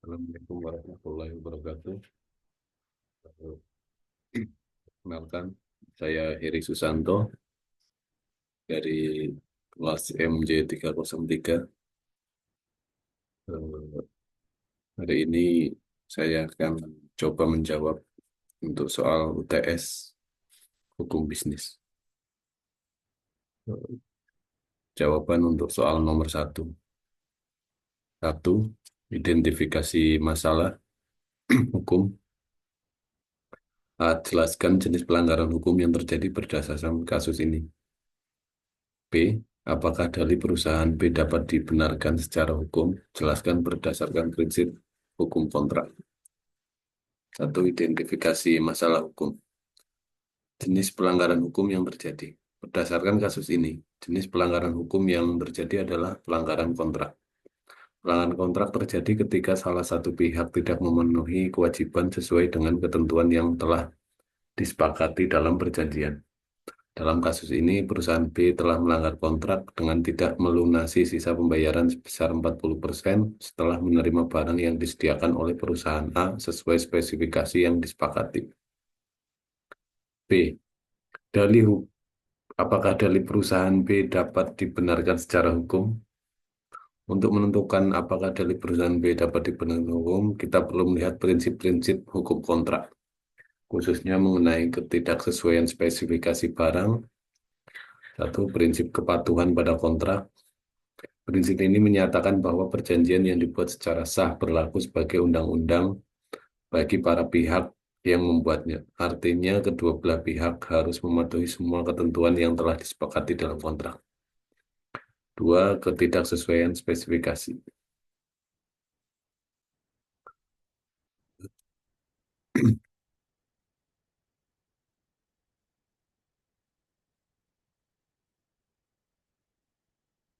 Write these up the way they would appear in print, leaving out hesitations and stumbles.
Assalamualaikum warahmatullahi wabarakatuh. Kenalkan, saya Heri Susanto dari kelas MJ303. Hari ini saya akan coba menjawab untuk soal UTS Hukum Bisnis. Jawaban untuk soal nomor satu. Satu, identifikasi masalah hukum. A. Jelaskan jenis pelanggaran hukum yang terjadi berdasarkan kasus ini. B. Apakah dalih perusahaan B dapat dibenarkan secara hukum? Jelaskan berdasarkan prinsip hukum kontrak. Satu, identifikasi masalah hukum. Jenis pelanggaran hukum yang terjadi. Berdasarkan kasus ini, jenis pelanggaran hukum yang terjadi adalah pelanggaran kontrak. Pelanggaran kontrak terjadi ketika salah satu pihak tidak memenuhi kewajiban sesuai dengan ketentuan yang telah disepakati dalam perjanjian. Dalam kasus ini, perusahaan B telah melanggar kontrak dengan tidak melunasi sisa pembayaran sebesar 40% setelah menerima barang yang disediakan oleh perusahaan A sesuai spesifikasi yang disepakati. B. Dalih, apakah dalih perusahaan B dapat dibenarkan secara hukum? Untuk menentukan apakah dalih perusahaan B dapat dibenarkan hukum, kita perlu melihat prinsip-prinsip hukum kontrak, khususnya mengenai ketidaksesuaian spesifikasi barang. Satu, prinsip kepatuhan pada kontrak. Prinsip ini menyatakan bahwa perjanjian yang dibuat secara sah berlaku sebagai undang-undang bagi para pihak yang membuatnya. Artinya, kedua belah pihak harus mematuhi semua ketentuan yang telah disepakati dalam kontrak. Dua, ketidaksesuaian spesifikasi.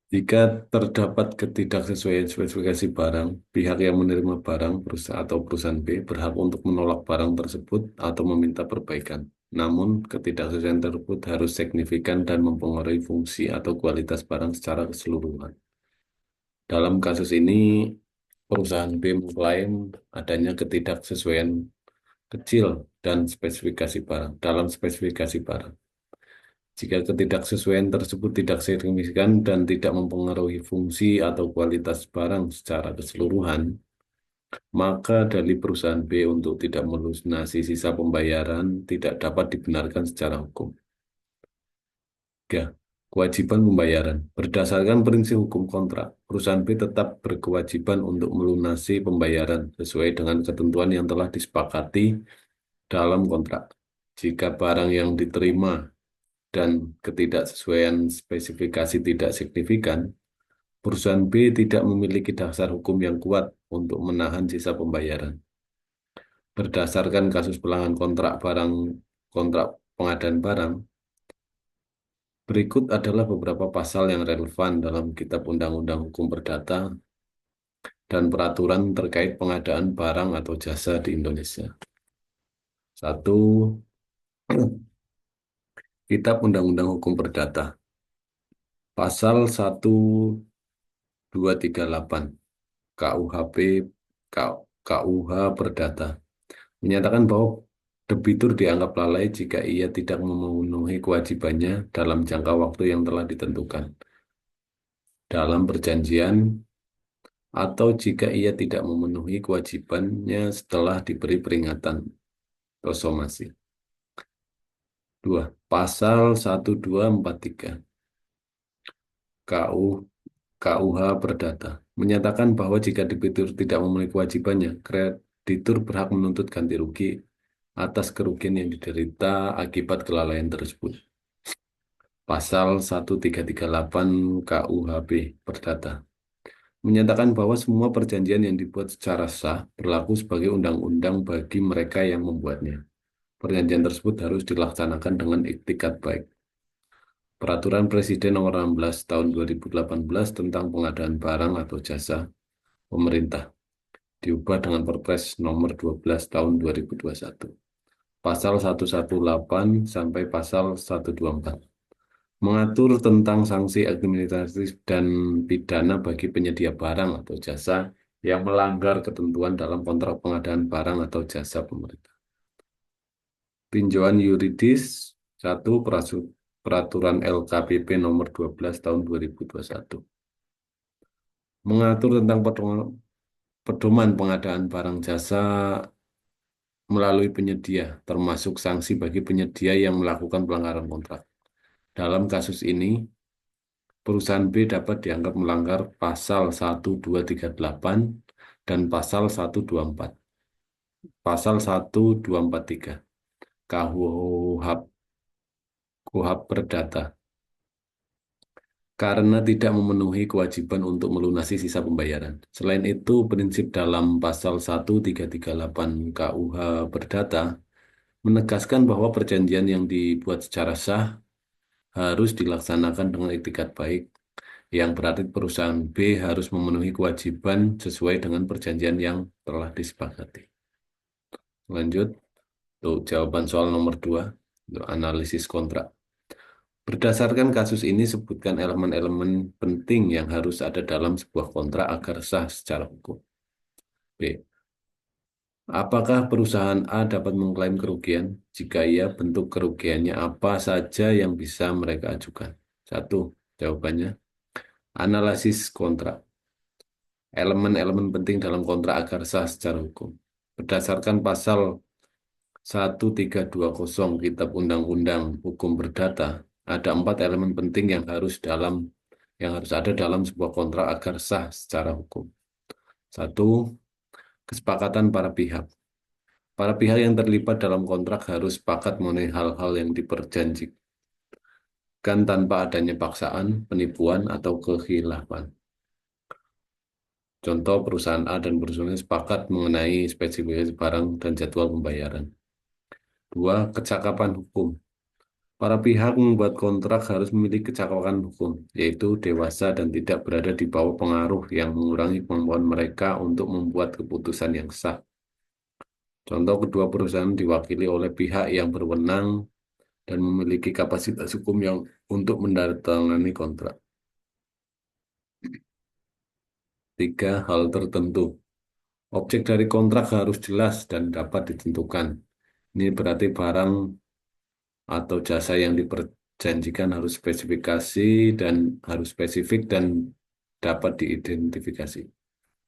Jika terdapat ketidaksesuaian spesifikasi barang, pihak yang menerima barang perusahaan atau perusahaan B berhak untuk menolak barang tersebut atau meminta perbaikan. Namun, ketidaksesuaian tersebut harus signifikan dan mempengaruhi fungsi atau kualitas barang secara keseluruhan. Dalam kasus ini, perusahaan B mengklaim adanya ketidaksesuaian kecil dan spesifikasi barang dalam spesifikasi barang. Jika ketidaksesuaian tersebut tidak signifikan dan tidak mempengaruhi fungsi atau kualitas barang secara keseluruhan, maka dalih perusahaan B untuk tidak melunasi sisa pembayaran tidak dapat dibenarkan secara hukum. 3. Kewajiban pembayaran. Berdasarkan prinsip hukum kontrak, perusahaan B tetap berkewajiban untuk melunasi pembayaran sesuai dengan ketentuan yang telah disepakati dalam kontrak. Jika barang yang diterima dan ketidaksesuaian spesifikasi tidak signifikan, perusahaan B tidak memiliki dasar hukum yang kuat untuk menahan sisa pembayaran. Berdasarkan kasus pelanggaran kontrak pengadaan barang, berikut adalah beberapa pasal yang relevan dalam Kitab Undang-Undang Hukum Perdata dan peraturan terkait pengadaan barang atau jasa di Indonesia. Satu, Kitab Undang-Undang Hukum Perdata. Pasal 1238 KUHP KUH Perdata menyatakan bahwa debitur dianggap lalai jika ia tidak memenuhi kewajibannya dalam jangka waktu yang telah ditentukan dalam perjanjian atau jika ia tidak memenuhi kewajibannya setelah diberi peringatan atau somasi. 2. Pasal 1243 KUH Perdata menyatakan bahwa jika debitur tidak memenuhi kewajibannya, kreditur berhak menuntut ganti rugi atas kerugian yang diderita akibat kelalaian tersebut. Pasal 1338 KUHP Perdata menyatakan bahwa semua perjanjian yang dibuat secara sah berlaku sebagai undang-undang bagi mereka yang membuatnya. Perjanjian tersebut harus dilaksanakan dengan iktikat baik. Peraturan Presiden Nomor 16 Tahun 2018 tentang pengadaan barang atau jasa pemerintah diubah dengan Perpres Nomor 12 Tahun 2021. Pasal 118 sampai pasal 124 mengatur tentang sanksi administratif dan pidana bagi penyedia barang atau jasa yang melanggar ketentuan dalam kontrak pengadaan barang atau jasa pemerintah. Tinjauan yuridis, satu peraturan LKPP nomor 12 tahun 2021 mengatur tentang pedoman pengadaan barang jasa melalui penyedia, termasuk sanksi bagi penyedia yang melakukan pelanggaran kontrak. Dalam kasus ini, perusahaan B dapat dianggap melanggar pasal 1238 dan pasal 124. Pasal 1243 KUHP Perdata karena tidak memenuhi kewajiban untuk melunasi sisa pembayaran. Selain itu, prinsip dalam pasal 1338 KUH Perdata menegaskan bahwa perjanjian yang dibuat secara sah harus dilaksanakan dengan itikat baik, yang berarti perusahaan B harus memenuhi kewajiban sesuai dengan perjanjian yang telah disepakati. Lanjut, untuk jawaban soal nomor 2, untuk analisis kontrak. Berdasarkan kasus ini, sebutkan elemen-elemen penting yang harus ada dalam sebuah kontrak agar sah secara hukum. B. Apakah perusahaan A dapat mengklaim kerugian? Jika iya, bentuk kerugiannya apa saja yang bisa mereka ajukan? Satu, jawabannya. Analisis kontrak. Elemen-elemen penting dalam kontrak agar sah secara hukum. Berdasarkan pasal 1320 Kitab Undang-Undang Hukum Perdata, ada 4 elemen penting yang harus ada dalam sebuah kontrak agar sah secara hukum. Satu, kesepakatan para pihak. Para pihak yang terlibat dalam kontrak harus sepakat mengenai hal-hal yang diperjanjikan tanpa adanya paksaan, penipuan, atau kekhilafan. Contoh, perusahaan A dan perusahaan B sepakat mengenai spesifikasi barang dan jadwal pembayaran. Dua, kecakapan hukum. Para pihak membuat kontrak harus memiliki kecakapan hukum, yaitu dewasa dan tidak berada di bawah pengaruh yang mengurangi kemampuan mereka untuk membuat keputusan yang sah. Contoh, kedua perusahaan diwakili oleh pihak yang berwenang dan memiliki kapasitas hukum yang untuk menandatangani kontrak. Tiga, hal tertentu. Objek dari kontrak harus jelas dan dapat ditentukan. Ini berarti barang atau jasa yang diperjanjikan harus spesifik dan dapat diidentifikasi.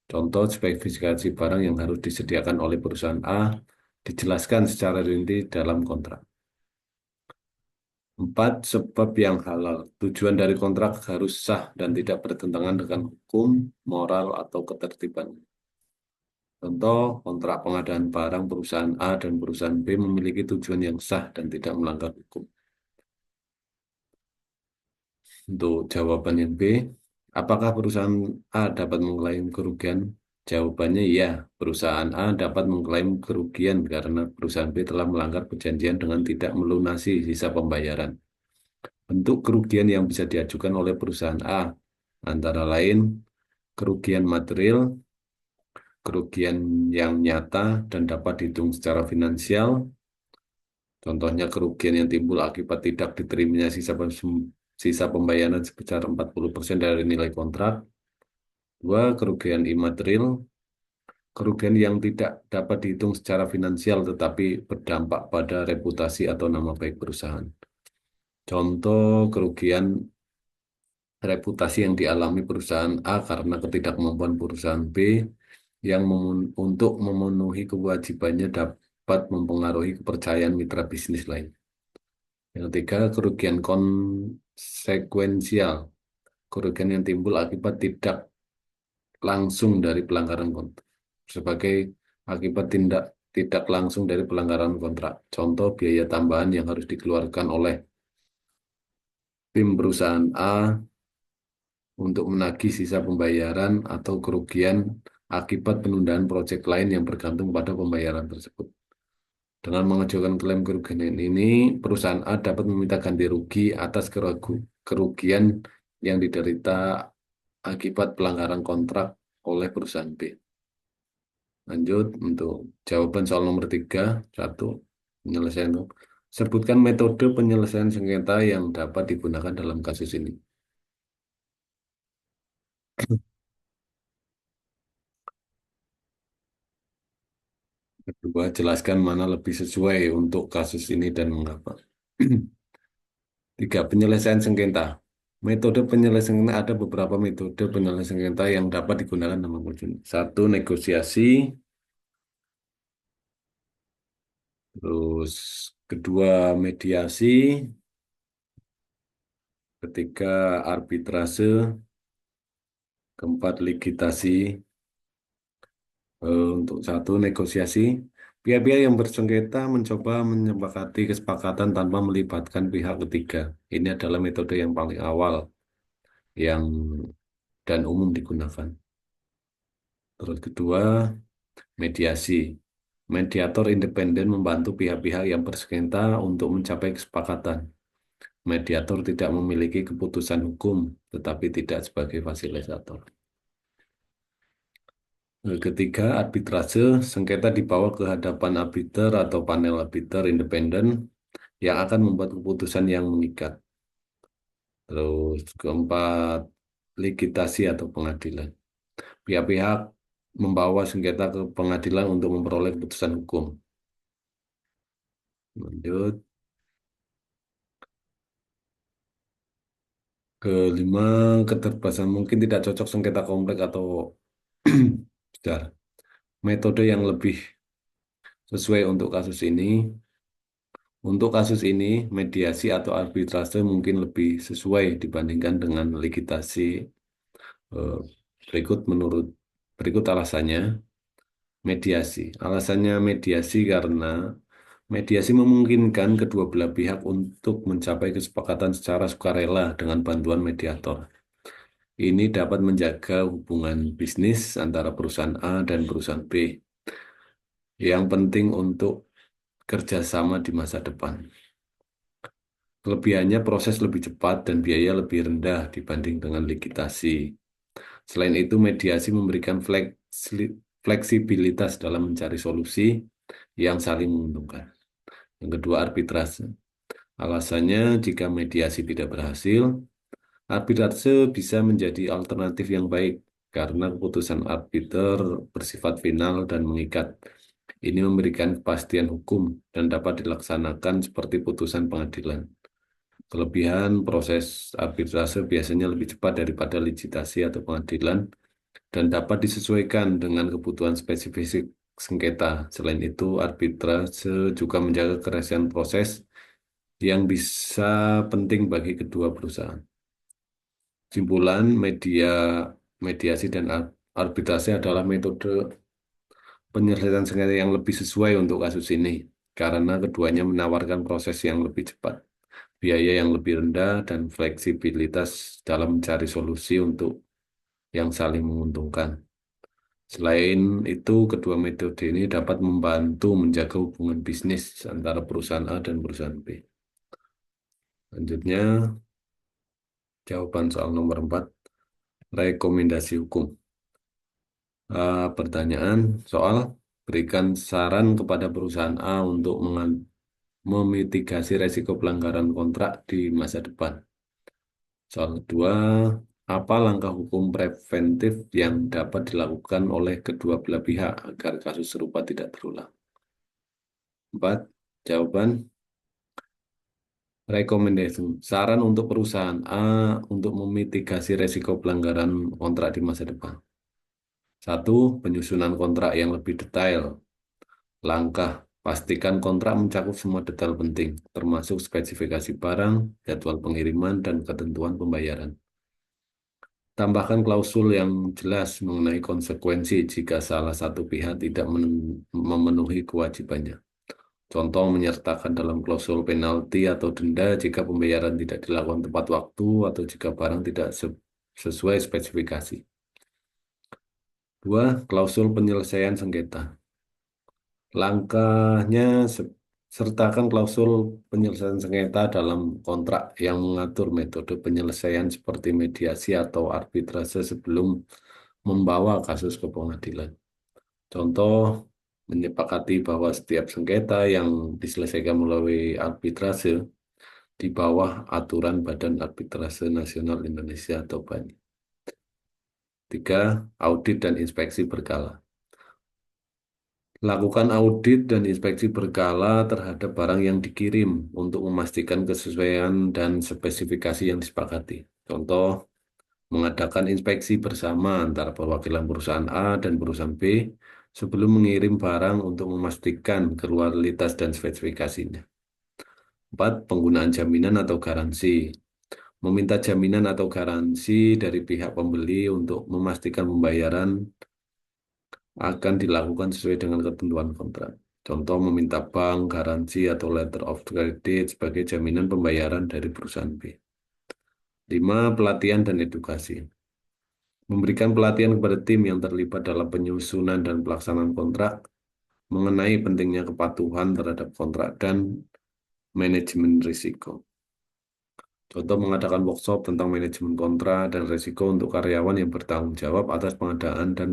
Contoh, spesifikasi barang yang harus disediakan oleh perusahaan A dijelaskan secara rinci dalam kontrak. Empat, sebab yang halal. Tujuan dari kontrak harus sah dan tidak bertentangan dengan hukum, moral, atau ketertiban. Contoh, kontrak pengadaan barang perusahaan A dan perusahaan B memiliki tujuan yang sah dan tidak melanggar hukum. Untuk jawaban yang B, apakah perusahaan A dapat mengklaim kerugian? Jawabannya ya, perusahaan A dapat mengklaim kerugian karena perusahaan B telah melanggar perjanjian dengan tidak melunasi sisa pembayaran. Bentuk kerugian yang bisa diajukan oleh perusahaan A antara lain kerugian material, kerugian yang nyata dan dapat dihitung secara finansial. Contohnya kerugian yang timbul akibat tidak diterimanya sisa pembayaran sebesar 40% dari nilai kontrak. Dua, kerugian imaterial, kerugian yang tidak dapat dihitung secara finansial tetapi berdampak pada reputasi atau nama baik perusahaan. Contoh kerugian reputasi yang dialami perusahaan A karena ketidakmampuan perusahaan B yang untuk memenuhi kewajibannya dapat mempengaruhi kepercayaan mitra bisnis lain. Yang ketiga, kerugian konsekuensial. Kerugian yang timbul akibat tidak langsung dari pelanggaran kontrak. Sebagai akibat tidak langsung dari pelanggaran kontrak. Contoh, biaya tambahan yang harus dikeluarkan oleh tim perusahaan A untuk menagih sisa pembayaran atau kerugian akibat penundaan proyek lain yang bergantung pada pembayaran tersebut. Dengan mengajukan klaim kerugian ini, perusahaan A dapat meminta ganti rugi atas kerugian yang diderita akibat pelanggaran kontrak oleh perusahaan B. Lanjut untuk jawaban soal nomor 3, satu, penyelesaian. Sebutkan metode penyelesaian sengketa yang dapat digunakan dalam kasus ini. Kedua, jelaskan mana lebih sesuai untuk kasus ini dan mengapa. Tiga, penyelesaian sengketa. Metode penyelesaian sengketa ada beberapa metode penyelesaian sengketa yang dapat digunakan dalam wujud. Satu, negosiasi. Terus kedua, mediasi. Ketiga, arbitrase. Keempat, ligitasi. Untuk satu, negosiasi. Pihak-pihak yang bersengketa mencoba menyepakati kesepakatan tanpa melibatkan pihak ketiga. Ini adalah metode yang paling awal yang dan umum digunakan. Terus kedua, mediasi. Mediator independen membantu pihak-pihak yang bersengketa untuk mencapai kesepakatan. Mediator tidak memiliki keputusan hukum, tetapi tidak sebagai fasilitator. Ketiga, arbitrase. Sengketa dibawa ke hadapan arbiter atau panel arbiter independen yang akan membuat keputusan yang mengikat. Terus keempat, ligitasi atau pengadilan. Pihak-pihak membawa sengketa ke pengadilan untuk memperoleh keputusan hukum. Lanjut. Kelima, keterbatasan mungkin tidak cocok sengketa kompleks atau besar. Metode yang lebih sesuai untuk kasus ini. Untuk kasus ini, mediasi atau arbitrase mungkin lebih sesuai dibandingkan dengan ligitasi. Eh, berikut alasannya. Mediasi. Alasannya mediasi karena mediasi memungkinkan kedua belah pihak untuk mencapai kesepakatan secara sukarela dengan bantuan mediator. Ini dapat menjaga hubungan bisnis antara perusahaan A dan perusahaan B yang penting untuk kerjasama di masa depan. Kelebihannya proses lebih cepat dan biaya lebih rendah dibanding dengan ligitasi. Selain itu, mediasi memberikan fleksibilitas dalam mencari solusi yang saling menguntungkan. Yang kedua, arbitrase. Alasannya, jika mediasi tidak berhasil, arbitrase bisa menjadi alternatif yang baik karena keputusan arbiter bersifat final dan mengikat. Ini memberikan kepastian hukum dan dapat dilaksanakan seperti putusan pengadilan. Kelebihan proses arbitrase biasanya lebih cepat daripada licitasi atau pengadilan dan dapat disesuaikan dengan kebutuhan spesifik sengketa. Selain itu, arbitrase juga menjaga kerahasiaan proses yang bisa penting bagi kedua perusahaan. Simpulan mediasi dan arbitrase adalah metode penyelesaian sengketa yang lebih sesuai untuk kasus ini karena keduanya menawarkan proses yang lebih cepat, biaya yang lebih rendah, dan fleksibilitas dalam mencari solusi untuk yang saling menguntungkan. Selain itu, kedua metode ini dapat membantu menjaga hubungan bisnis antara perusahaan A dan perusahaan B. Selanjutnya, jawaban soal nomor 4, rekomendasi hukum. Pertanyaan soal, berikan saran kepada perusahaan A untuk memitigasi resiko pelanggaran kontrak di masa depan. Soal kedua, apa langkah hukum preventif yang dapat dilakukan oleh kedua belah pihak agar kasus serupa tidak terulang? 4. Jawaban, rekomendasi. Saran untuk perusahaan A untuk memitigasi resiko pelanggaran kontrak di masa depan. Satu, penyusunan kontrak yang lebih detail. Langkah, pastikan kontrak mencakup semua detail penting, termasuk spesifikasi barang, jadwal pengiriman, dan ketentuan pembayaran. Tambahkan klausul yang jelas mengenai konsekuensi jika salah satu pihak tidak memenuhi kewajibannya. Contoh menyertakan dalam klausul penalti atau denda jika pembayaran tidak dilakukan tepat waktu atau jika barang tidak sesuai spesifikasi. Dua, klausul penyelesaian sengketa. Langkahnya sertakan klausul penyelesaian sengketa dalam kontrak yang mengatur metode penyelesaian seperti mediasi atau arbitrase sebelum membawa kasus ke pengadilan. Contoh, menyepakati bahwa setiap sengketa yang diselesaikan melalui arbitrase di bawah aturan Badan Arbitrase Nasional Indonesia atau BANI. Tiga, audit dan inspeksi berkala. Lakukan audit dan inspeksi berkala terhadap barang yang dikirim untuk memastikan kesesuaian dan spesifikasi yang disepakati. Contoh, mengadakan inspeksi bersama antara perwakilan perusahaan A dan perusahaan B sebelum mengirim barang untuk memastikan kualitas dan spesifikasinya. 4. Penggunaan jaminan atau garansi. Meminta jaminan atau garansi dari pihak pembeli untuk memastikan pembayaran akan dilakukan sesuai dengan ketentuan kontrak. Contoh meminta bank, garansi, atau letter of credit sebagai jaminan pembayaran dari perusahaan B. 5. Pelatihan dan edukasi. Memberikan pelatihan kepada tim yang terlibat dalam penyusunan dan pelaksanaan kontrak mengenai pentingnya kepatuhan terhadap kontrak dan manajemen risiko. Contoh mengadakan workshop tentang manajemen kontrak dan risiko untuk karyawan yang bertanggung jawab atas pengadaan dan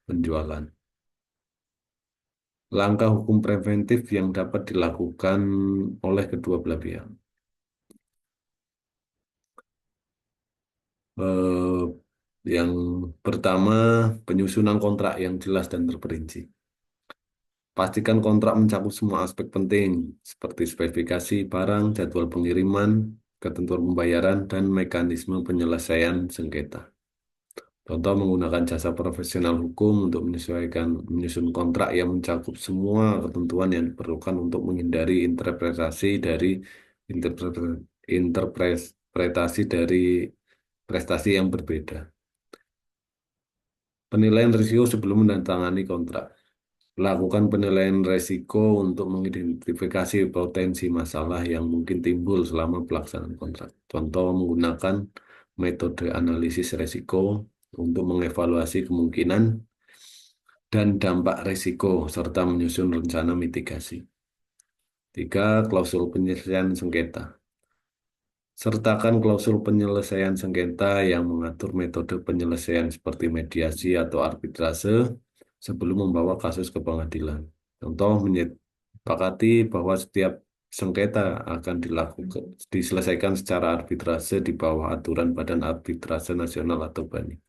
penjualan. Langkah hukum preventif yang dapat dilakukan oleh kedua belah pihak. Eh, yang pertama, penyusunan kontrak yang jelas dan terperinci. Pastikan kontrak mencakup semua aspek penting, seperti spesifikasi barang, jadwal pengiriman, ketentuan pembayaran, dan mekanisme penyelesaian sengketa. Contoh menggunakan jasa profesional hukum untuk menyusun kontrak yang mencakup semua ketentuan yang diperlukan untuk menghindari interpretasi dari prestasi yang berbeda. Penilaian risiko sebelum menandatangani kontrak. Lakukan penilaian risiko untuk mengidentifikasi potensi masalah yang mungkin timbul selama pelaksanaan kontrak. Contoh menggunakan metode analisis risiko untuk mengevaluasi kemungkinan dan dampak risiko serta menyusun rencana mitigasi. 3. Klausul penyelesaian sengketa. Sertakan klausul penyelesaian sengketa yang mengatur metode penyelesaian seperti mediasi atau arbitrase sebelum membawa kasus ke pengadilan. Contoh menyepakati bahwa setiap sengketa akan diselesaikan secara arbitrase di bawah aturan Badan Arbitrase Nasional atau BANI.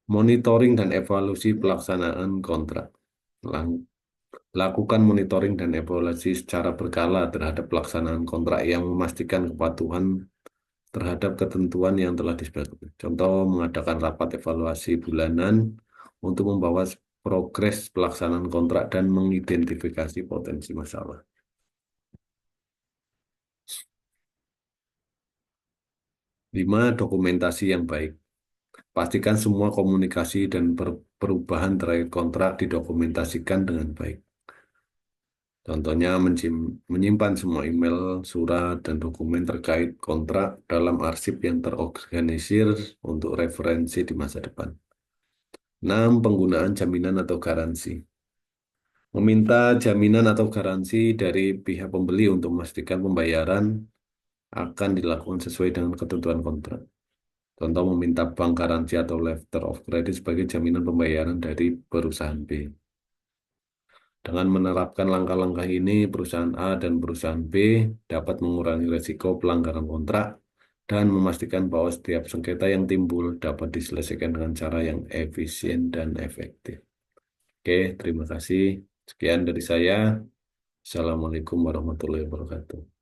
Monitoring dan evaluasi pelaksanaan kontrak. Lakukan monitoring dan evaluasi secara berkala terhadap pelaksanaan kontrak yang memastikan kepatuhan terhadap ketentuan yang telah disepakati. Contoh, mengadakan rapat evaluasi bulanan untuk membawa progres pelaksanaan kontrak dan mengidentifikasi potensi masalah. 5. Dokumentasi yang baik. Pastikan semua komunikasi dan perubahan terkait kontrak didokumentasikan dengan baik. Contohnya menyimpan semua email, surat, dan dokumen terkait kontrak dalam arsip yang terorganisir untuk referensi di masa depan. 6. Penggunaan jaminan atau garansi. Meminta jaminan atau garansi dari pihak pembeli untuk memastikan pembayaran akan dilakukan sesuai dengan ketentuan kontrak. Contoh meminta bank garansi atau letter of credit sebagai jaminan pembayaran dari perusahaan B. Dengan menerapkan langkah-langkah ini, perusahaan A dan perusahaan B dapat mengurangi risiko pelanggaran kontrak dan memastikan bahwa setiap sengketa yang timbul dapat diselesaikan dengan cara yang efisien dan efektif. Oke, terima kasih. Sekian dari saya. Assalamualaikum warahmatullahi wabarakatuh.